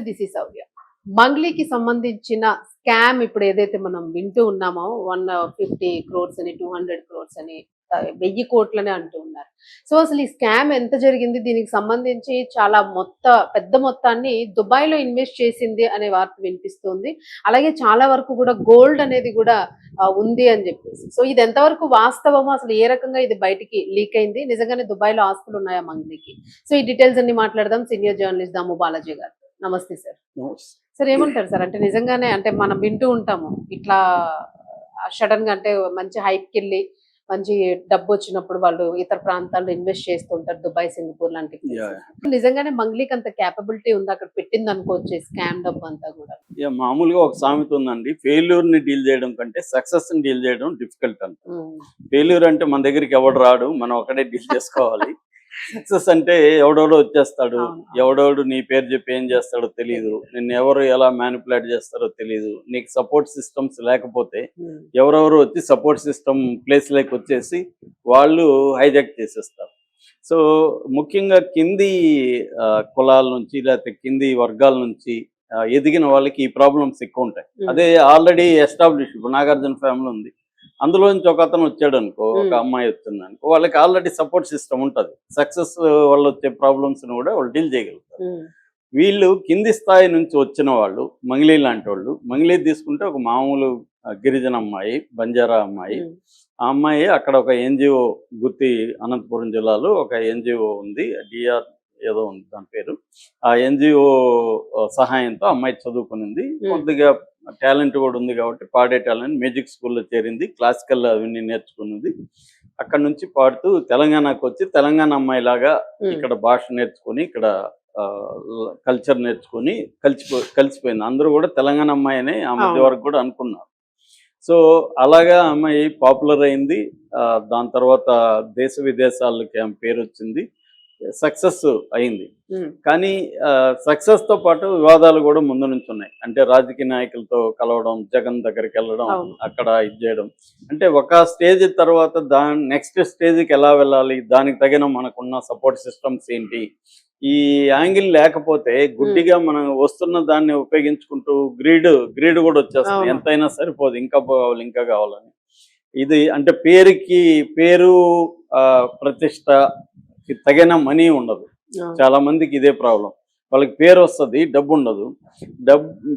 This is Sourya. మంగ్లీకి సంబంధించిన scam ఇప్పుడు ఏదైతే మనం వింటూ ఉన్నామో 150 crores అని 200 crores అని 1000 కోట్లని అంటూ ఉన్నారు. సో అసలు ఈ స్కామ్ ఎంత జరిగింది, దీనికి సంబంధించి చాలా పెద్ద మొత్తాన్ని దుబాయ్లో ఇన్వెస్ట్ చేసింది అనే వార్త వినిపిస్తుంది. అలాగే చాలా వరకు కూడా గోల్డ్ అనేది కూడా ఉంది అని చెప్పేసి. సో ఇది ఎంతవరకు వాస్తవమో, అసలు ఏ రకంగా ఇది బయటికి లీక్ అయింది, నిజంగానే దుబాయ్లో ఆస్తులు ఉన్నాయా మంగ్లీకి? సో ఈ డీటెయిల్స్ అన్ని మాట్లాడదాం సీనియర్ జర్నలిస్ట్ దాము బాలాజీ గారు. నమస్తే సార్. సార్ ఏమంటారు సార్, అంటే నిజంగానే అంటే మనం వింటూ ఉంటాము ఇట్లా సడన్ గా అంటే మంచి హైప్కి వెళ్ళి మంచి డబ్బు వచ్చినప్పుడు వాళ్ళు ఇతర ప్రాంతాల్లో ఇన్వెస్ట్ చేస్తూ ఉంటారు, దుబాయ్, సింగపూర్ లాంటి. నిజంగానే మంగ్లీకి అంత క్యాపబిలిటీ ఉంది అక్కడ పెట్టింది అనుకోవచ్చు స్కామ్ డబ్బు అంతా కూడా? మామూలుగా ఒక సామెత ఉందండి, ఫెయిల్యూర్ ని డీల్ చేయడం కంటే సక్సెస్ ని డీల్ చేయడం డిఫికల్ట్ అంట. ఫెయిల్యూర్ అంటే మన దగ్గరికి ఎవడు రాడు, మనం ఒకటే డీల్ చేసుకోవాలి. సక్సెస్ అంటే ఎవడెవడో వచ్చేస్తాడు, ఎవడెవడు నీ పేరు చెప్పి ఏం చేస్తాడో తెలియదు, నిన్ను ఎవరు ఎలా మ్యానిపులేట్ చేస్తారో తెలియదు. నీకు సపోర్ట్ సిస్టమ్స్ లేకపోతే ఎవరెవరు వచ్చి సపోర్ట్ సిస్టమ్ ప్లేస్ లోకి వచ్చేసి వాళ్ళు హైజాక్ చేసేస్తారు. సో ముఖ్యంగా కింది కులాల నుంచి లేకపోతే కింది వర్గాల నుంచి ఎదిగిన వాళ్ళకి ఈ ప్రాబ్లమ్స్ ఎక్కువ ఉంటాయి. అదే ఆల్రెడీ ఎస్టాబ్లిష్, ఇప్పుడు నాగార్జున ఫ్యామిలీ ఉంది, అందులో నుంచి ఒక అతను వచ్చాడు అనుకో, ఒక అమ్మాయి వచ్చింది అనుకో, వాళ్ళకి ఆల్రెడీ సపోర్ట్ సిస్టమ్ ఉంటుంది. సక్సెస్ వల్ల వచ్చే ప్రాబ్లమ్స్ ని కూడా వాళ్ళు డీల్ చేయగలుగుతారు. వీళ్ళు కింది స్థాయి నుంచి వచ్చిన వాళ్ళు, మంగ్లీ లాంటి వాళ్ళు. మంగ్లీ తీసుకుంటే ఒక మామూలు గిరిజన అమ్మాయి, బంజారా అమ్మాయి. ఆ అమ్మాయి అక్కడ ఒక ఎన్జిఓ, గుత్తి అనంతపురం జిల్లాలో ఒక ఎన్జిఓ ఉంది, డిఆర్ ఏదో ఉంది దాని పేరు. ఆ ఎన్జిఓ సహాయంతో అమ్మాయి చదువుకునింది, కొద్దిగా టాలెంట్ కూడా ఉంది కాబట్టి పాడే టాలెంట్, మ్యూజిక్ స్కూల్లో చేరింది, క్లాసికల్ అవన్నీ నేర్చుకున్నది. అక్కడ నుంచి పాడుతూ తెలంగాణకు వచ్చి తెలంగాణ అమ్మాయిలాగా ఇక్కడ భాష నేర్చుకొని, ఇక్కడ కల్చర్ నేర్చుకొని కలిసిపోయింది. అందరూ కూడా తెలంగాణ అమ్మాయి అని ఆ మధ్య వరకు కూడా అనుకున్నారు. సో అలాగా అమ్మాయి పాపులర్ అయింది. దాని తర్వాత దేశ విదేశాలకి ఆమె పేరు వచ్చింది, సక్సెస్ అయింది. కానీ సక్సెస్ తో పాటు వివాదాలు కూడా ముందు నుంచి ఉన్నాయి. అంటే రాజకీయ నాయకులతో కలవడం, జగన్ దగ్గరికి వెళ్ళడం, అక్కడ ఇది చేయడం. అంటే ఒక స్టేజ్ తర్వాత నెక్స్ట్ స్టేజ్కి ఎలా వెళ్ళాలి, దానికి తగిన మనకున్న సపోర్ట్ సిస్టమ్స్ ఏంటి, ఈ యాంగిల్ లేకపోతే గుడ్డిగా మనం వస్తున్న దాన్ని ఉపయోగించుకుంటూ గ్రీడ్ కూడా వచ్చేస్తుంది. ఎంతైనా సరిపోదు, ఇంకా కావాలి ఇంకా కావాలని. ఇది అంటే పేరు ప్రతిష్ట తగిన మనీ ఉండదు. చాలా మందికి ఇదే ప్రాబ్లం. వాళ్ళకి పేరు వస్తుంది, డబ్బు ఉండదు.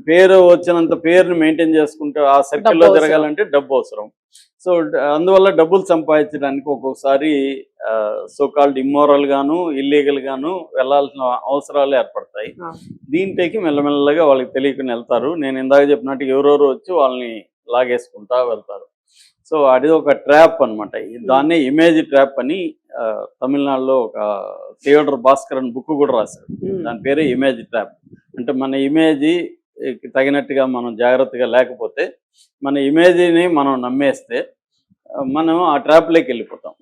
పేరు వచ్చినంత పేరుని మెయింటైన్ చేసుకుంటే ఆ సర్కిల్లో జరగాలంటే డబ్బు అవసరం. సో అందువల్ల డబ్బులు సంపాదించడానికి ఒక్కొక్కసారి సోకాల్డ్ ఇమ్మోరల్ గాను, ఇల్లీగల్ గాను వెళ్లాల్సిన అవసరాలు ఏర్పడతాయి. దీంట్లోకి మెల్లమెల్లగా వాళ్ళకి తెలియకుండా వెళ్తారు. నేను ఇందాక చెప్పినట్టు ఎవరెవరు వచ్చి వాళ్ళని లాగేసుకుంటా వెళ్తారు. సో అది ఒక ట్రాప్ అనమాట. దాన్నే ఇమేజ్ ట్రాప్ అని తమిళనాడులో ఒక థియేటర్ భాస్కర్ అని బుక్ కూడా రాశారు. దాని పేరే ఇమేజ్ ట్రాప్. అంటే మన ఇమేజ్ తగినట్టుగా మనం జాగ్రత్తగా లేకపోతే, మన ఇమేజ్ని మనం నమ్మేస్తే మనం ఆ ట్రాప్లోకి వెళ్ళిపోతాం.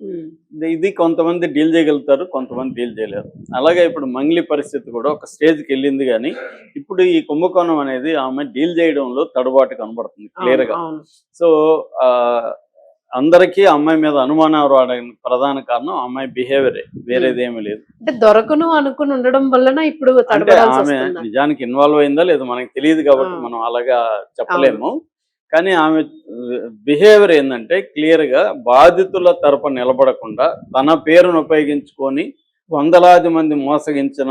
ఇది కొంతమంది డీల్ చేయగలుగుతారు, కొంతమంది డీల్ చేయలేరు. అలాగే ఇప్పుడు మంగ్లీ పరిస్థితి కూడా ఒక స్టేజ్కి వెళ్ళింది. కానీ ఇప్పుడు ఈ కుంభకోణం అనేది ఆమె డీల్ చేయడంలో తడబాటు కనబడుతుంది క్లియర్గా. సో అందరికీ అమ్మాయి మీద అనుమానం రావడానికి ప్రధాన కారణం అమ్మాయి బిహేవియరే, వేరేదేమీ లేదు. అంటే దొరకను అనుకుని ఉండడం వలన ఇప్పుడు ఆమె నిజానికి ఇన్వాల్వ్ అయిందా లేదో మనకి తెలియదు కాబట్టి మనం అలాగా చెప్పలేము. కానీ ఆమె బిహేవియర్ ఏంటంటే క్లియర్గా బాధితుల తరపున నిలబడకుండా తన పేరును ఉపయోగించుకొని వందలాది మంది మోసగించిన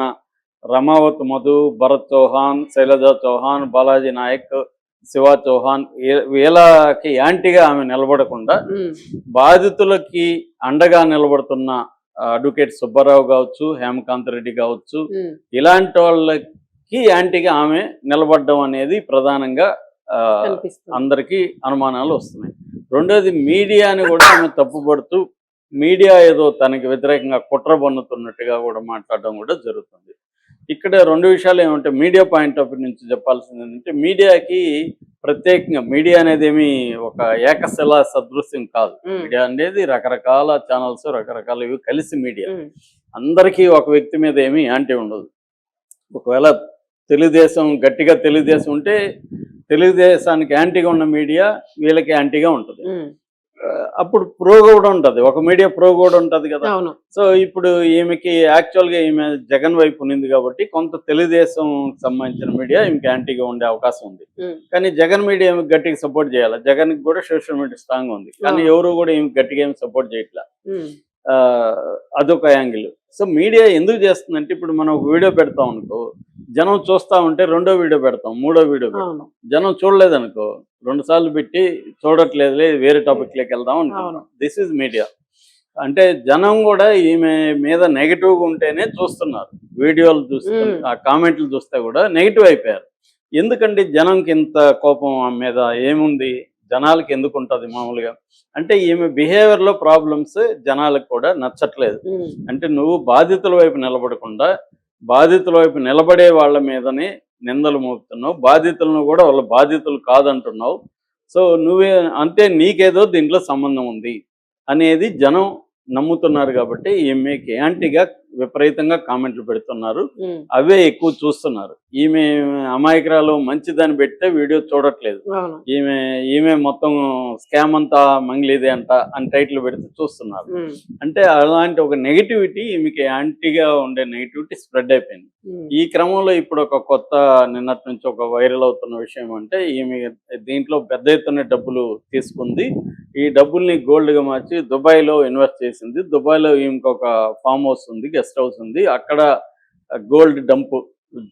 రమావత్ మధు, భరత్ చౌహాన్, శైలజా చౌహాన్, బాలాజీ నాయక్, శివ చౌహాన్ వీళ్ళకి యాంటీగా ఆమె నిలబడకుండా బాధితులకి అండగా నిలబడుతున్న అడ్వకేట్ సుబ్బారావు కావచ్చు, హేమకాంత్ రెడ్డి కావచ్చు, ఇలాంటి వాళ్ళకి యాంటీగా ఆమె నిలబడడం అనేది ప్రధానంగా అందరికీ అనుమానాలు వస్తున్నాయి. రెండోది, మీడియాని కూడా ఆమె తప్పుపడుతూ మీడియా ఏదో తనకి వ్యతిరేకంగా కుట్ర పన్నుతున్నట్టుగా కూడా మాట్లాడడం కూడా జరుగుతుంది. ఇక్కడ రెండు విషయాలు ఏమంటే, మీడియా పాయింట్ ఆఫ్ వ్యూ నుంచి చెప్పాల్సింది ఏంటంటే, మీడియాకి ప్రత్యేకంగా మీడియా అనేది ఏమి ఒక ఏకశిలా సదృశ్యం కాదు. మీడియా అనేది రకరకాల ఛానల్స్, రకరకాల కలిసి మీడియా. అందరికీ ఒక వ్యక్తి మీద ఏమీ యాంటీ ఉండదు. ఒకవేళ తెలుగుదేశం గట్టిగా తెలుగుదేశం ఉంటే తెలుగుదేశానికి యాంటీగా ఉన్న మీడియా వీళ్ళకి యాంటీగా ఉంటుంది. అప్పుడు ప్రో కూడా ఉంటది, ఒక మీడియా ప్రో కూడా ఉంటది కదా. అవును. సో ఇప్పుడు ఈమెకి యాక్చువల్ గా ఈమె జగన్ వైపు ఉంది కాబట్టి కొంత తెలుగుదేశం సంబంధించిన మీడియా ఈమెకి యాంటీగా ఉండే అవకాశం ఉంది. కానీ జగన్ మీడియా ఈమెకి గట్టిగా సపోర్ట్ చేయాలి. జగన్ కి కూడా సోషల్ మీడియా స్ట్రాంగ్ ఉంది, కానీ ఎవరు కూడా ఈమెకి గట్టిగా ఏమి సపోర్ట్ చేయట్లా. అదొక యాంగిల్. సో మీడియా ఎందుకు చేస్తుందంటే, ఇప్పుడు మనం ఒక వీడియో పెడతాం అనుకో, జనం చూస్తా ఉంటే రెండో వీడియో పెడతాం, మూడో వీడియో పెడతాం. జనం చూడలేదనుకో, 2 సార్లు పెట్టి చూడట్లేదులే వేరే టాపిక్ లోకి వెళ్దాం అనుకుంటాం. This is media. అంటే జనం కూడా ఈమె మీద నెగిటివ్ గా ఉంటేనే చూస్తున్నారు. వీడియోలు చూస్తే, ఆ కామెంట్లు చూస్తే కూడా నెగిటివ్ అయిపోయారు. ఎందుకంటే జనంకి ఇంత కోపం ఆమె మీద ఏముంది, జనాలకి ఎందుకు ఉంటుంది మామూలుగా అంటే, ఈమె బిహేవియర్ లో ప్రాబ్లమ్స్ జనాలకు కూడా నచ్చట్లేదు. అంటే నువ్వు బాధితుల వైపు నిలబడకుండా బాధితుల వైపు నిలబడే వాళ్ళ మీదనే నిందలు మోపుతున్నావు, బాధితులను కూడా వాళ్ళ బాధితులు కాదంటున్నావు. సో నువ్వే అంతే, నీకేదో దీంట్లో సంబంధం ఉంది అనేది జనం నమ్ముతున్నారు కాబట్టి ఈమెకి యాంటీగా విపరీతంగా కామెంట్లు పెడుతున్నారు. అవే ఎక్కువ చూస్తున్నారు. ఈమె అమాయకురాలు మంచిదని పెడితే వీడియో చూడట్లేదు. ఈమె మొత్తం స్కామ్ అంతా మంగిలిదే అంట అని టైటిల్ పెడితే చూస్తున్నారు. అంటే అలాంటి ఒక నెగిటివిటీ, ఈమెకి యాంటీగా ఉండే నెగిటివిటీ స్ప్రెడ్ అయిపోయింది. ఈ క్రమంలో ఇప్పుడు ఒక కొత్త, నిన్నటి నుంచి ఒక వైరల్ అవుతున్న విషయం అంటే, ఈమె దీంట్లో పెద్ద ఎత్తున డబ్బులు తీసుకుంది. ఈ డబ్బుల్ని గోల్డ్ గా మార్చి దుబాయ్లో ఇన్వెస్ట్ చేసింది. దుబాయ్లో ఇంకొక ఫామ్ హౌస్ ఉంది, గెస్ట్ హౌస్ ఉంది, అక్కడ గోల్డ్ డంప్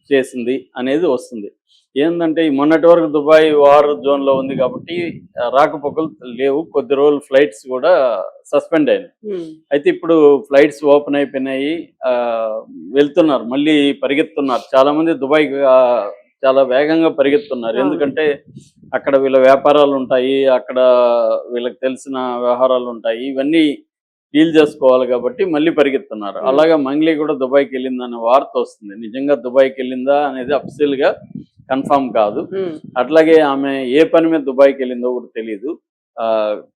చేసింది అనేది వస్తుంది. ఏంటంటే మొన్నటి వరకు దుబాయ్ వార్ జోన్ లో ఉంది కాబట్టి రాకపోకలు లేవు, కొద్ది రోజులు ఫ్లైట్స్ కూడా సస్పెండ్ అయినాయి. అయితే ఇప్పుడు ఫ్లైట్స్ ఓపెన్ అయిపోయినాయి, వెళ్తున్నారు, మళ్ళీ పరిగెత్తున్నారు. చాలా మంది దుబాయ్ చాలా వేగంగా పరిగెత్తున్నారు. ఎందుకంటే అక్కడ వీళ్ళ వ్యాపారాలు ఉంటాయి, అక్కడ వీళ్ళకి తెలిసిన వ్యవహారాలు ఉంటాయి, ఇవన్నీ డీల్ చేసుకోవాలి కాబట్టి మళ్ళీ పరిగెత్తున్నారు. అలాగా మంగ్లీ కూడా దుబాయ్కి వెళ్ళిందన్న వార్త వస్తుంది. నిజంగా దుబాయ్కి వెళ్ళిందా అనేది అఫీషియల్ గా కన్ఫర్మ్ కాదు. అట్లాగే ఆమె ఏ పని మీద దుబాయ్కి వెళ్ళిందో కూడా తెలియదు.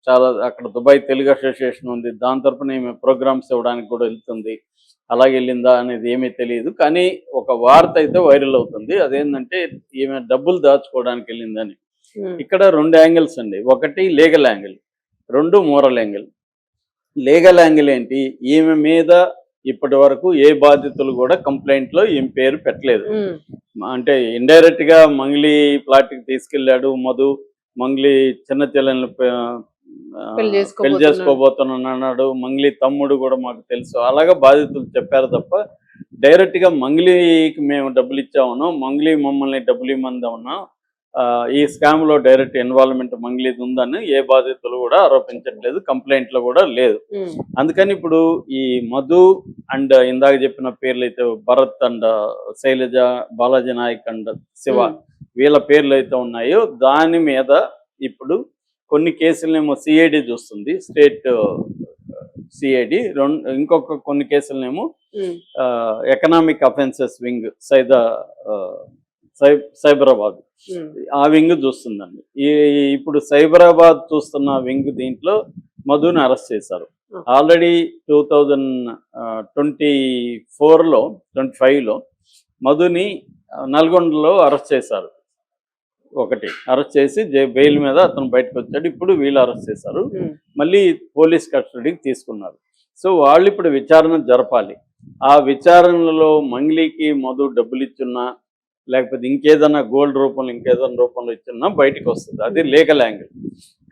చాలా అక్కడ దుబాయ్ తెలుగు అసోసియేషన్ ఉంది, దాని తరఫున ఈమె ప్రోగ్రామ్స్ ఇవ్వడానికి కూడా వెళ్తుంది. అలాగే వెళ్ళిందా అనేది ఏమీ తెలియదు. కానీ ఒక వార్త అయితే వైరల్ అవుతుంది. అదేంటంటే ఈమె డబ్బులు దాచుకోవడానికి వెళ్ళిందని. ఇక్కడ 2 యాంగిల్స్ అండి. ఒకటి legal angle, 2 moral angle. Legal angle ఏంటి, ఈమె మీద ఇప్పటి వరకు ఏ బాధితులు కూడా కంప్లైంట్ లో ఈమె పేరు పెట్టలేదు. అంటే ఇండైరెక్ట్ గా మంగ్లీ ప్లాట్ కి తీసుకెళ్లాడు మధు, మంగ్లీ చిన్న చెల్లెల్ని పెళ్లి చేసుకోబోతున్నాడు, మంగ్లీ తమ్ముడు కూడా మాకు తెలుసు, అలాగా బాధితులు చెప్పారు తప్ప డైరెక్ట్ గా మంగ్లీకి మేము డబ్బులు ఇచ్చామనో, మంగ్లీ మమ్మల్ని డబ్బులు ఇమ్మందామన్నా, ఈ స్కామ్ లో డైరెక్ట్ ఇన్వాల్వ్మెంట్ మంగ్లీది ఉందని ఏ బాధితులు కూడా ఆరోపించట్లేదు, కంప్లైంట్ లో కూడా లేదు. అందుకని ఇప్పుడు ఈ మధు అండ్ ఇందాక చెప్పిన పేర్లు అయితే భరత్ అండ్ శైలజ, బాలాజీ నాయక్ అండ్ శివ, వీళ్ళ పేర్లు అయితే ఉన్నాయో దాని మీద ఇప్పుడు కొన్ని కేసులనేమో సిఐడి చూస్తుంది, స్టేట్ సిఐడి. ఇంకొక కొన్ని కేసులనేమో ఎకనామిక్ అఫెన్సెస్ వింగ్ సైబరాబాద్, ఆ వింగ్ చూస్తుందండి. ఇప్పుడు సైబరాబాద్ చూస్తున్న వింగ్ దీంట్లో మధుని అరెస్ట్ చేశారు. ఆల్రెడీ 2024-25లో మధుని నల్గొండలో అరెస్ట్ చేశారు. ఒకటి అరెస్ట్ చేసి బెయిల్ మీద అతను బయటకు వచ్చాడు. ఇప్పుడు వీళ్ళు అరెస్ట్ చేశారు, మళ్ళీ పోలీస్ కస్టడీకి తీసుకున్నారు. సో వాళ్ళు ఇప్పుడు విచారణ జరపాలి. ఆ విచారణలో మంగ్లీకి మధు డబ్బులు ఇచ్చున్నా, లేకపోతే ఇంకేదన్నా గోల్డ్ రూపంలో ఇంకేదైనా రూపంలో ఇచ్చున్నా బయటకు వస్తుంది. అది లీగల్ యాంగిల్.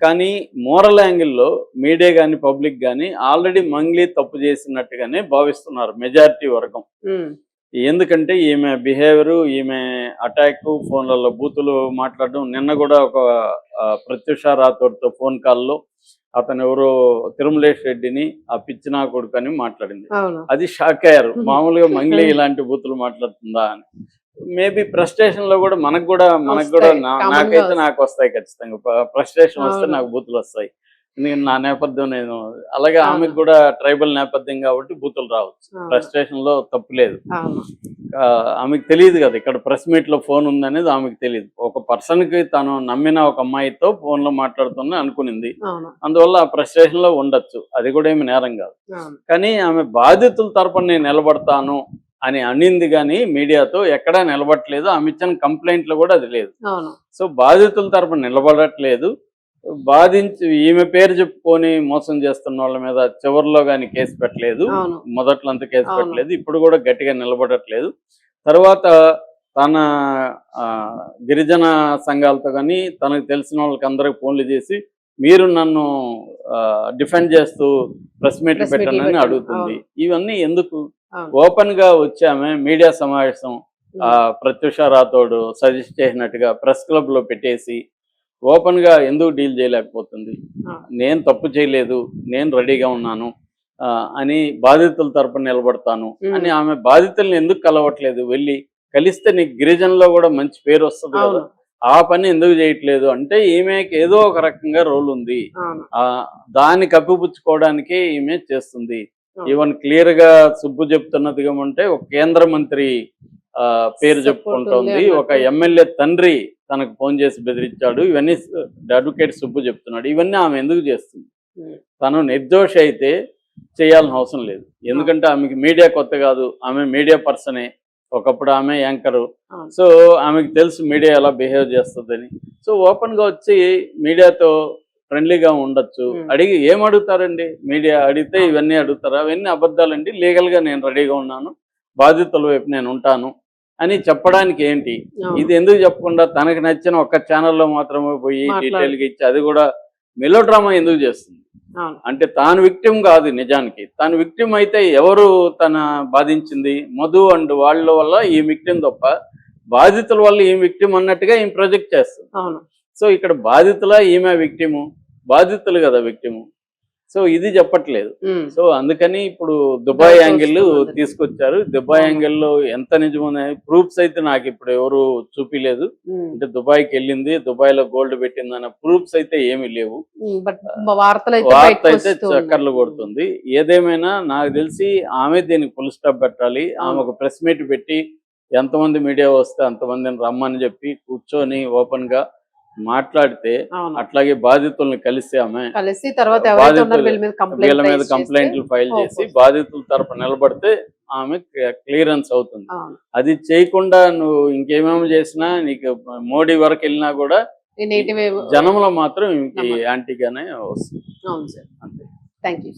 కానీ మోరల్ యాంగిల్లో మీడియా కానీ పబ్లిక్ కానీ ఆల్రెడీ మంగ్లీ తప్పు చేసినట్టుగానే భావిస్తున్నారు మెజారిటీ వర్గం. ఎందుకంటే ఈమె బిహేవియరు, ఈమె అటాక్, ఫోన్లలో బూతులు మాట్లాడడం. నిన్న కూడా ఒక ప్రత్యూష రాథోడ్తో ఫోన్ కాల్లో అతను ఎవరో తిరుమలేష్ రెడ్డిని ఆ పిచ్చినా కొడుకు అని మాట్లాడింది. అది షాక్ అయ్యారు. మామూలుగా మంగ్లీ ఇలాంటి బూతులు మాట్లాడుతుందా అని. మేబీ ఫ్రస్ట్రేషన్ లో కూడా మనకు కూడా నాకైతే నాకు వస్తాయి ఖచ్చితంగా. ఫ్రస్ట్రేషన్ వస్తే నాకు బూతులు వస్తాయి. ఎందుకంటే నా నేపథ్యం, నేను అలాగే ఆమెకు కూడా ట్రైబల్ నేపథ్యం కాబట్టి బూతులు రావచ్చు. ఫ్రస్ట్రేషన్ లో తప్పు లేదు. ఆమెకు తెలియదు కదా ఇక్కడ ప్రెస్ మీట్ లో ఫోన్ ఉందనేది ఆమెకు తెలియదు. ఒక పర్సన్ కి తను నమ్మిన ఒక అమ్మాయితో ఫోన్ లో మాట్లాడుతున్నా అనుకునింది, అందువల్ల ఆ ఫ్రస్ట్రేషన్ లో ఉండొచ్చు. అది కూడా ఏమి నేరం కాదు. కానీ ఆమె బాధితుల తరపున నేను నిలబడతాను అని అనింది కానీ మీడియాతో ఎక్కడా నిలబడట్లేదు. ఆమె ఇచ్చిన కంప్లైంట్ లో కూడా అది లేదు. సో బాధితుల తరపున నిలబడట్లేదు. బాధించి ఈమె పేరు చెప్పుకొని మోసం చేస్తున్న వాళ్ళ మీద చివరిలో కానీ కేసు పెట్టలేదు. అవును. మొదట్లో అంత కేసు అవును. పెట్టలేదు. ఇప్పుడు కూడా గట్టిగా నిలబడట్లేదు. తర్వాత తన గిరిజన సంఘాలతో కానీ తనకు తెలిసిన వాళ్ళకి అందరికి ఫోన్లు చేసి మీరు నన్ను డిఫెండ్ చేస్తూ ప్రెస్ మీట్లు ప్రెస్ మీట్లు పెట్టనని పెట్టండి. అడుగుతుంది. ఇవన్నీ ఎందుకు? అవును. ఓపెన్ గా వచ్చామే మీడియా సమావేశం ప్రత్యూష రాథోడ్ సజెస్ట్ చేసినట్టుగా ప్రెస్ క్లబ్ లో పెట్టేసి ఓపెన్ గా ఎందుకు డీల్ చేయలేకపోతుంది? నేను తప్పు చేయలేదు, నేను రెడీగా ఉన్నాను అని బాధితుల తరపున నిలబడతాను అని ఆమె బాధితుల్ని ఎందుకు కలవట్లేదు? వెళ్ళి కలిస్తే నీకు గిరిజనలో కూడా మంచి పేరు వస్తుంది కదా, ఆ పని ఎందుకు చేయట్లేదు అంటే ఈమెకి ఏదో ఒక రకంగా రోల్ ఉంది. దాన్ని కప్పిపుచ్చుకోవడానికి ఈమె చేస్తుంది. ఈవెన్ క్లియర్ గా సుబ్బు చెప్తున్నది ఏమంటే ఒక కేంద్ర మంత్రి పేరు చెప్పుకుంటోంది, ఒక ఎమ్మెల్యే తండ్రి తనకు ఫోన్ చేసి బెదిరించాడు, ఇవన్నీ అడ్వకేట్ సుబ్బు చెప్తున్నాడు. ఇవన్నీ ఆమె ఎందుకు చేస్తుంది? తను నిర్దోషి అయితే చేయాల్సిన అవసరం లేదు. ఎందుకంటే ఆమెకి మీడియా కొత్త కాదు, ఆమె మీడియా పర్సనే, ఒకప్పుడు ఆమె యాంకరు. సో ఆమెకు తెలుసు మీడియా ఎలా బిహేవ్ చేస్తుందని. సో ఓపెన్ గా వచ్చి మీడియాతో ఫ్రెండ్లీగా ఉండొచ్చు. అడిగి ఏం అడుగుతారండి? మీడియా అడిగితే ఇవన్నీ అడుగుతారు, అవన్నీ అబద్ధాలండి, లీగల్ గా నేను రెడీగా ఉన్నాను, బాధితుల వైపు నేను ఉంటాను అని చెప్పడానికి ఏంటి? ఇది ఎందుకు చెప్పకుండా తనకు నచ్చిన ఒక్క ఛానల్లో మాత్రమే పోయి డీటెయిల్ గా ఇచ్చి అది కూడా మెలో డ్రామా ఎందుకు చేస్తుంది? అంటే తాను విక్టిమ్ కాదు, నిజానికి తాను విక్టిమ్ అయితే ఎవరు తన బాధించింది? మధు అండ్ వాళ్ళ వల్ల ఈ విక్టిమ్ తప్ప బాధితుల వల్ల ఈ విక్టిమ్ అన్నట్టుగా ఈమె ప్రొజెక్ట్ చేస్తుంది. సో ఇక్కడ బాధితుల ఈమె విక్టిము, బాధితులు కదా విక్టిము. సో ఇది చెప్పట్లేదు. సో అందుకని ఇప్పుడు దుబాయ్ యాంగిల్ తీసుకొచ్చారు. దుబాయ్ యాంగిల్లో ఎంత నిజమనే ప్రూఫ్స్ అయితే నాకు ఇప్పుడు ఎవరు చూపిలేదు. అంటే దుబాయ్కి వెళ్ళింది, దుబాయ్ లో గోల్డ్ పెట్టింది అన్న ప్రూఫ్స్ అయితే ఏమీ లేవు. వార్త అయితే చక్కర్లు కొడుతుంది. ఏదేమైనా నాకు తెలిసి ఆమె దీనికి ఫుల్ స్టాప్ పెట్టాలి. ఆమె ఒక ప్రెస్ మీట్ పెట్టి ఎంతమంది మీడియా వస్తే అంతమందిని రమ్మని చెప్పి కూర్చొని ఓపెన్ గా మాట్లాడితే, అట్లాగే బాధితుల్ని కలిసి ఆమె వీళ్ళ మీద కంప్లైంట్లు ఫైల్ చేసి బాధితుల తరపు నిలబడితే ఆమె క్లియరెన్స్ అవుతుంది. అది చేయకుండా నువ్వు ఇంకేమేమి చేసినా, నీకు మోడీ వరకు వెళ్ళినా కూడా జనంలో మాత్రం యాంటీగానే వస్తుంది. అంతే. Thank you.